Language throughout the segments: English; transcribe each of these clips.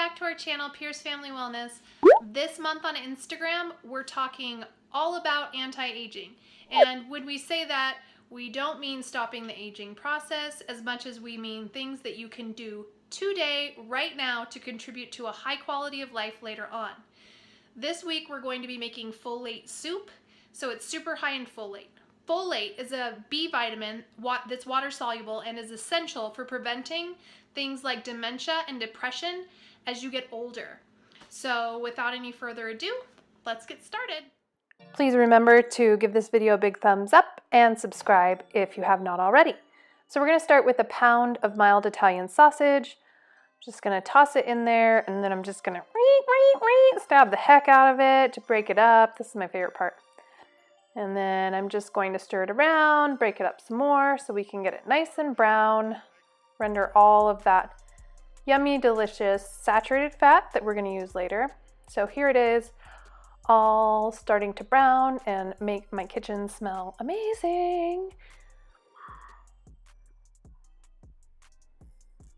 back to our channel, Pierce Family Wellness. This month on Instagram, we're talking all about anti-aging. And when we say that, we don't mean stopping the aging process as much as we mean things that you can do today, right now, to contribute to a high quality of life later on. This week, we're going to be making folate soup. So it's super high in folate. Folate is a B vitamin that's water soluble and is essential for preventing things like dementia and depression as you get older. So without any further ado, let's get started. Please remember to give this video a big thumbs up and subscribe if you have not already. So we're going to start with a pound of mild Italian sausage. I'm just going to toss it in there, and then I'm just going to stab the heck out of it to break it up. This is my favorite part. And then I'm just going to stir it around, break it up some more so we can get it nice and brown, render all of that yummy, delicious, saturated fat that we're going to use later. So here it is, all starting to brown and make my kitchen smell amazing.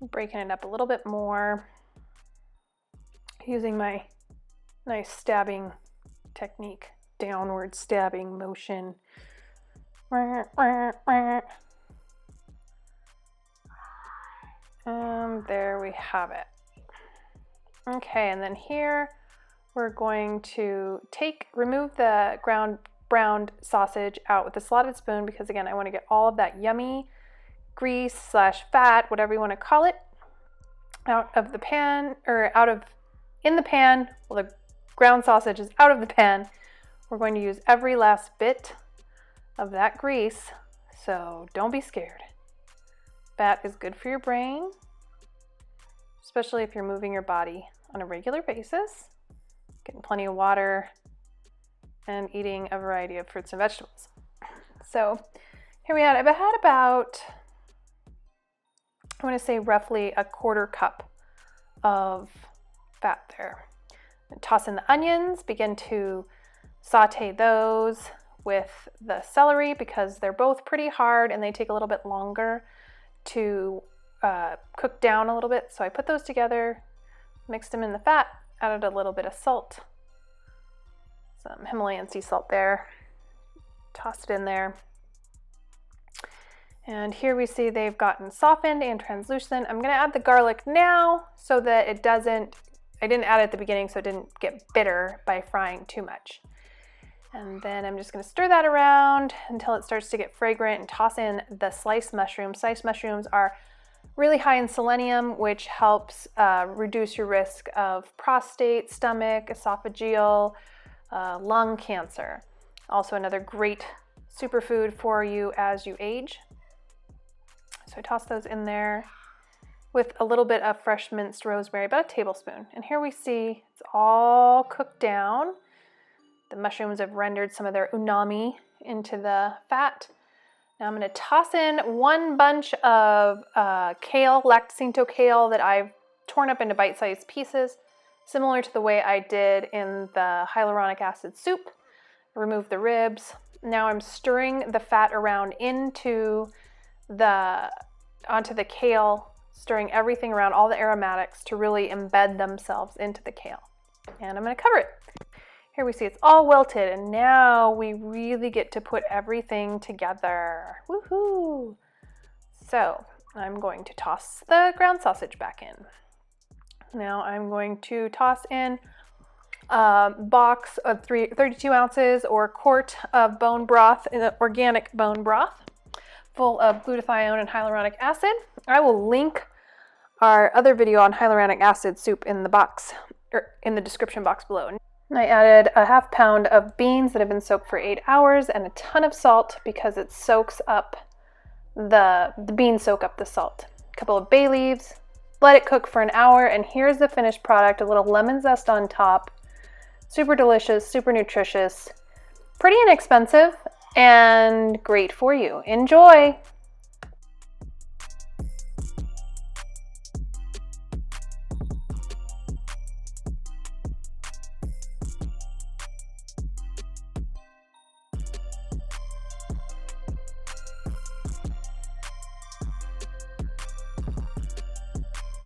Breaking it up a little bit more, using my nice stabbing technique. Downward stabbing motion. And there we have it. Okay, and then here we're going to remove the browned sausage out with a slotted spoon because again, I want to get all of that yummy grease / fat, whatever you want to call it, out of the pan, or in the pan. Well, the ground sausage is out of the pan. We're going to use every last bit of that grease, so don't be scared. Fat is good for your brain, especially if you're moving your body on a regular basis, getting plenty of water, and eating a variety of fruits and vegetables. So here we had, I've had about, I want to say roughly a quarter cup of fat there. And toss in the onions, begin to saute those with the celery because they're both pretty hard and they take a little bit longer to cook down a little bit. So I put those together, mixed them in the fat, added a little bit of salt, some Himalayan sea salt there, tossed it in there. And here we see they've gotten softened and translucent. I'm going to add the garlic now so that it doesn't, I didn't add it at the beginning so it didn't get bitter by frying too much. And then I'm just going to stir that around until it starts to get fragrant and toss in the sliced mushrooms. Sliced mushrooms are really high in selenium, which helps reduce your risk of prostate, stomach, esophageal, lung cancer. Also another great superfood for you as you age. So I toss those in there with a little bit of fresh minced rosemary, about a tablespoon. And here we see it's all cooked down. The mushrooms have rendered some of their umami into the fat. Now I'm going to toss in one bunch of kale, Lactocinto kale, that I've torn up into bite-sized pieces, similar to the way I did in the hyaluronic acid soup. Remove the ribs. Now I'm stirring the fat around onto the kale, stirring everything around, all the aromatics, to really embed themselves into the kale. And I'm going to cover it. Here we see it's all wilted, and now we really get to put everything together. Woohoo! So I'm going to toss the ground sausage back in. Now I'm going to toss in a box of 32 ounces or a quart of bone broth, organic bone broth, full of glutathione and hyaluronic acid. I will link our other video on hyaluronic acid soup in the box, or in the description box below. I added a half pound of beans that have been soaked for 8 hours and a ton of salt because it soaks up, the beans soak up the salt. A couple of bay leaves, let it cook for an hour, and here's the finished product, a little lemon zest on top. Super delicious, super nutritious, pretty inexpensive, and great for you. Enjoy!